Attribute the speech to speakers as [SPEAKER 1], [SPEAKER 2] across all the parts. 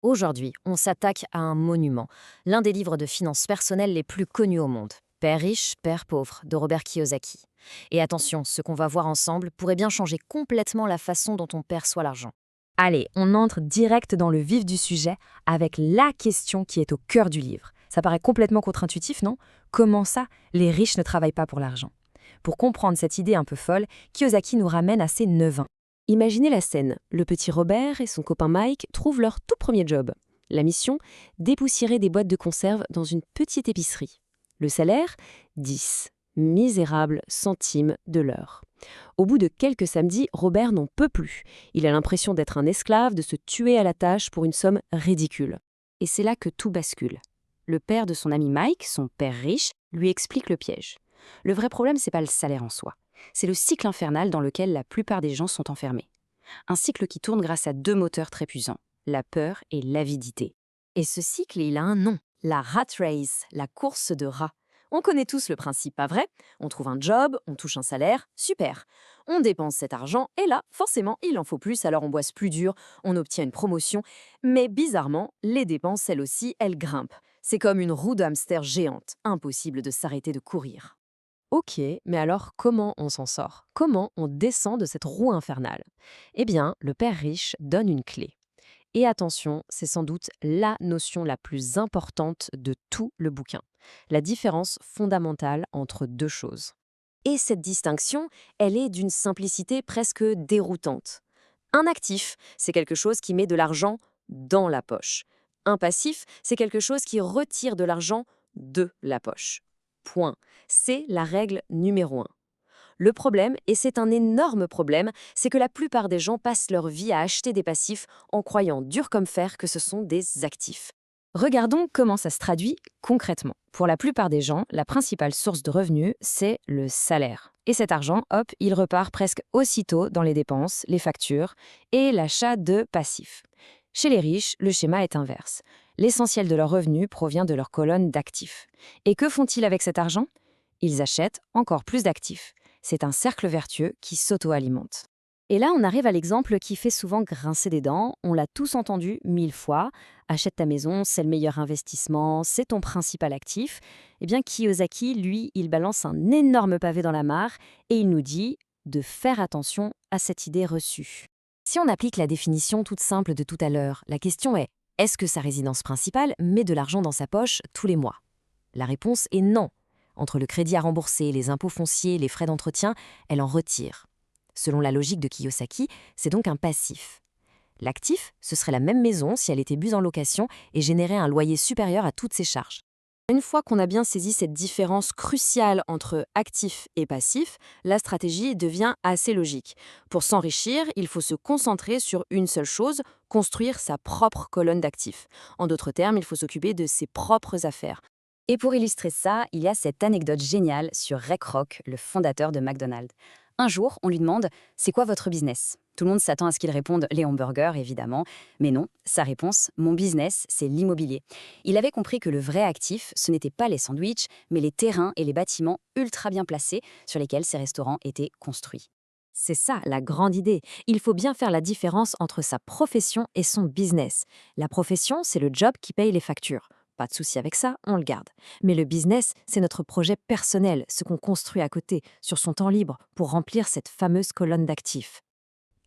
[SPEAKER 1] Aujourd'hui, on s'attaque à un monument, l'un des livres de finances personnelles les plus connus au monde. Père riche, père pauvre, de Robert Kiyosaki. Et attention, ce qu'on va voir ensemble pourrait bien changer complètement la façon dont on perçoit l'argent.
[SPEAKER 2] Allez, on entre direct dans le vif du sujet avec la question qui est au cœur du livre. Ça paraît complètement contre-intuitif, non? Comment ça, les riches ne travaillent pas pour l'argent? Pour comprendre cette idée un peu folle, Kiyosaki nous ramène à ses 9 ans.
[SPEAKER 3] Imaginez la scène. Le petit Robert et son copain Mike trouvent leur tout premier job. La mission, dépoussiérer des boîtes de conserve dans une petite épicerie. Le salaire, 10 misérables centimes de l'heure. Au bout de quelques samedis, Robert n'en peut plus. Il a l'impression d'être un esclave, de se tuer à la tâche pour une somme ridicule. Et c'est là que tout bascule. Le père de son ami Mike, son père riche, lui explique le piège. Le vrai problème, c'est pas le salaire en soi. C'est le cycle infernal dans lequel la plupart des gens sont enfermés. Un cycle qui tourne grâce à deux moteurs très puissants, la peur et l'avidité.
[SPEAKER 1] Et ce cycle, il a un nom, la rat race, la course de rats. On connaît tous le principe, pas vrai? On trouve un job, on touche un salaire, super. On dépense cet argent et là, forcément, il en faut plus, alors on bosse plus dur, on obtient une promotion. Mais bizarrement, les dépenses, elles aussi, elles grimpent. C'est comme une roue de hamster géante, impossible de s'arrêter de courir.
[SPEAKER 3] Ok, mais alors comment on s'en sort? Comment on descend de cette roue infernale? Eh bien, le père riche donne une clé. Et attention, c'est sans doute la notion la plus importante de tout le bouquin. La différence fondamentale entre deux choses. Et cette distinction, elle est d'une simplicité presque déroutante. Un actif, c'est quelque chose qui met de l'argent dans la poche. Un passif, c'est quelque chose qui retire de l'argent de la poche. Point. C'est la règle numéro 1. Le problème, et c'est un énorme problème, c'est que la plupart des gens passent leur vie à acheter des passifs en croyant dur comme fer que ce sont des actifs.
[SPEAKER 2] Regardons comment ça se traduit concrètement. Pour la plupart des gens, la principale source de revenus, c'est le salaire. Et cet argent, hop, il repart presque aussitôt dans les dépenses, les factures et l'achat de passifs. Chez les riches, le schéma est inverse. L'essentiel de leurs revenus provient de leur colonne d'actifs. Et que font-ils avec cet argent? Ils achètent encore plus d'actifs. C'est un cercle vertueux qui s'auto-alimente.
[SPEAKER 3] Et là, on arrive à l'exemple qui fait souvent grincer des dents. On l'a tous entendu 1000 fois. Achète ta maison, c'est le meilleur investissement, c'est ton principal actif. Eh bien, Kiyosaki, lui, il balance un énorme pavé dans la mare et il nous dit de faire attention à cette idée reçue. Si on applique la définition toute simple de tout à l'heure, la question est-ce que sa résidence principale met de l'argent dans sa poche tous les mois? La réponse est non. Entre le crédit à rembourser, les impôts fonciers, les frais d'entretien, elle en retire. Selon la logique de Kiyosaki, c'est donc un passif. L'actif, ce serait la même maison si elle était mise en location et générait un loyer supérieur à toutes ses charges. Une fois qu'on a bien saisi cette différence cruciale entre actif et passif, la stratégie devient assez logique. Pour s'enrichir, il faut se concentrer sur une seule chose, construire sa propre colonne d'actifs. En d'autres termes, il faut s'occuper de ses propres affaires.
[SPEAKER 2] Et pour illustrer ça, il y a cette anecdote géniale sur Ray Kroc, le fondateur de McDonald's. Un jour, on lui demande « C'est quoi votre business ?» Tout le monde s'attend à ce qu'il réponde « Les hamburgers, évidemment ». Mais non, sa réponse « Mon business, c'est l'immobilier ». Il avait compris que le vrai actif, ce n'était pas les sandwichs, mais les terrains et les bâtiments ultra bien placés sur lesquels ces restaurants étaient construits.
[SPEAKER 1] C'est ça, la grande idée. Il faut bien faire la différence entre sa profession et son business. La profession, c'est le job qui paye les factures. Pas de souci avec ça, on le garde. Mais le business, c'est notre projet personnel, ce qu'on construit à côté, sur son temps libre, pour remplir cette fameuse colonne d'actifs.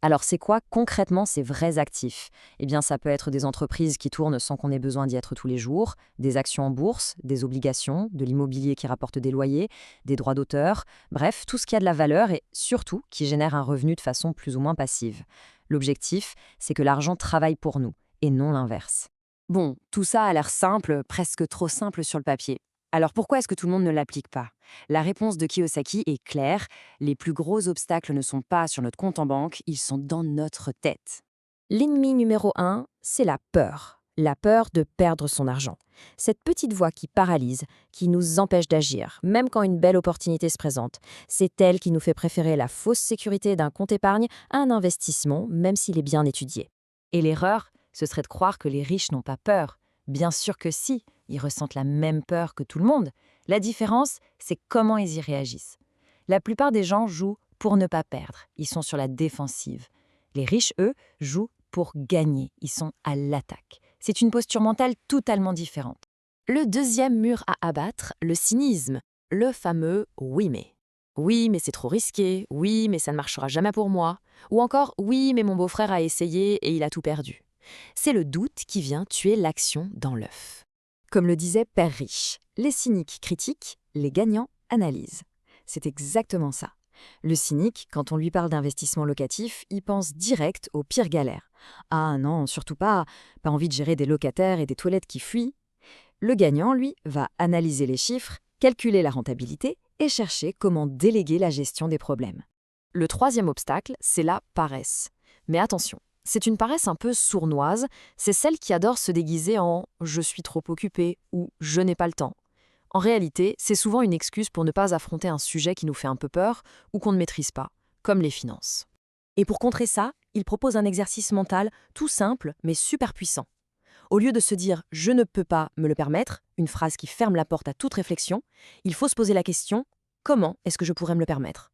[SPEAKER 2] Alors c'est quoi concrètement ces vrais actifs? Eh bien ça peut être des entreprises qui tournent sans qu'on ait besoin d'y être tous les jours, des actions en bourse, des obligations, de l'immobilier qui rapporte des loyers, des droits d'auteur, bref, tout ce qui a de la valeur et surtout qui génère un revenu de façon plus ou moins passive. L'objectif, c'est que l'argent travaille pour nous et non l'inverse.
[SPEAKER 3] Bon, tout ça a l'air simple, presque trop simple sur le papier. Alors pourquoi est-ce que tout le monde ne l'applique pas? La réponse de Kiyosaki est claire, les plus gros obstacles ne sont pas sur notre compte en banque, ils sont dans notre tête. L'ennemi numéro 1, c'est la peur. La peur de perdre son argent. Cette petite voix qui paralyse, qui nous empêche d'agir, même quand une belle opportunité se présente. C'est elle qui nous fait préférer la fausse sécurité d'un compte épargne à un investissement, même s'il est bien étudié. Et l'erreur, ce serait de croire que les riches n'ont pas peur. Bien sûr que si, ils ressentent la même peur que tout le monde. La différence, c'est comment ils y réagissent. La plupart des gens jouent pour ne pas perdre, ils sont sur la défensive. Les riches, eux, jouent pour gagner, ils sont à l'attaque.
[SPEAKER 4] C'est une posture mentale totalement différente.
[SPEAKER 2] Le deuxième mur à abattre, le cynisme, le fameux « oui mais ». Oui, mais c'est trop risqué. Oui, mais ça ne marchera jamais pour moi. Ou encore, oui, mais mon beau-frère a essayé et il a tout perdu. C'est le doute qui vient tuer l'action dans l'œuf. Comme le disait Père Riche, les cyniques critiquent, les gagnants analysent. C'est exactement ça. Le cynique, quand on lui parle d'investissement locatif, il pense direct aux pires galères. Ah non, surtout pas envie de gérer des locataires et des toilettes qui fuient. Le gagnant, lui, va analyser les chiffres, calculer la rentabilité et chercher comment déléguer la gestion des problèmes. Le troisième obstacle, c'est la paresse. Mais attention, c'est une paresse un peu sournoise, c'est celle qui adore se déguiser en « je suis trop occupé » ou « je n'ai pas le temps ». En réalité, c'est souvent une excuse pour ne pas affronter un sujet qui nous fait un peu peur ou qu'on ne maîtrise pas, comme les finances.
[SPEAKER 4] Et pour contrer ça, il propose un exercice mental tout simple mais super puissant. Au lieu de se dire « je ne peux pas me le permettre », une phrase qui ferme la porte à toute réflexion, il faut se poser la question « comment est-ce que je pourrais me le permettre ?»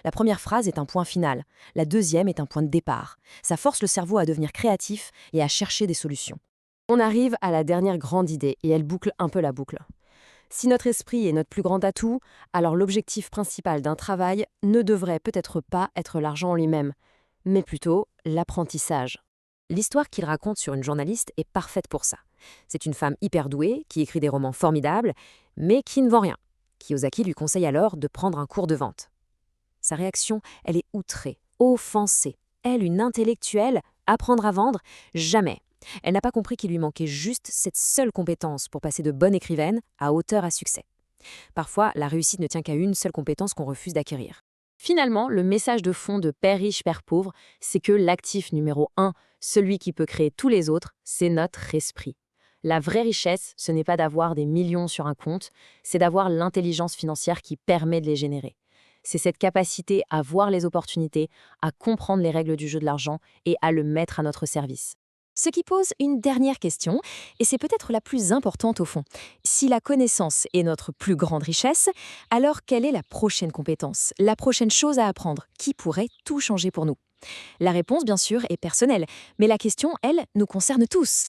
[SPEAKER 4] La première phrase est un point final, la deuxième est un point de départ. Ça force le cerveau à devenir créatif et à chercher des solutions.
[SPEAKER 3] On arrive à la dernière grande idée et elle boucle un peu la boucle. Si notre esprit est notre plus grand atout, alors l'objectif principal d'un travail ne devrait peut-être pas être l'argent en lui-même, mais plutôt l'apprentissage. L'histoire qu'il raconte sur une journaliste est parfaite pour ça. C'est une femme hyper douée, qui écrit des romans formidables, mais qui ne vend rien. Kiyosaki lui conseille alors de prendre un cours de vente. Sa réaction, elle est outrée, offensée. Elle, une intellectuelle, apprendre à vendre, jamais. Elle n'a pas compris qu'il lui manquait juste cette seule compétence pour passer de bonne écrivaine à auteure à succès. Parfois, la réussite ne tient qu'à une seule compétence qu'on refuse d'acquérir. Finalement, le message de fond de Père riche, Père pauvre, c'est que l'actif numéro 1, celui qui peut créer tous les autres, c'est notre esprit. La vraie richesse, ce n'est pas d'avoir des millions sur un compte, c'est d'avoir l'intelligence financière qui permet de les générer. C'est cette capacité à voir les opportunités, à comprendre les règles du jeu de l'argent et à le mettre à notre service. Ce qui pose une dernière question, et c'est peut-être la plus importante au fond. Si la connaissance est notre plus grande richesse, alors quelle est la prochaine compétence, la prochaine chose à apprendre, qui pourrait tout changer pour nous? La réponse, bien sûr, est personnelle, mais la question, elle, nous concerne tous.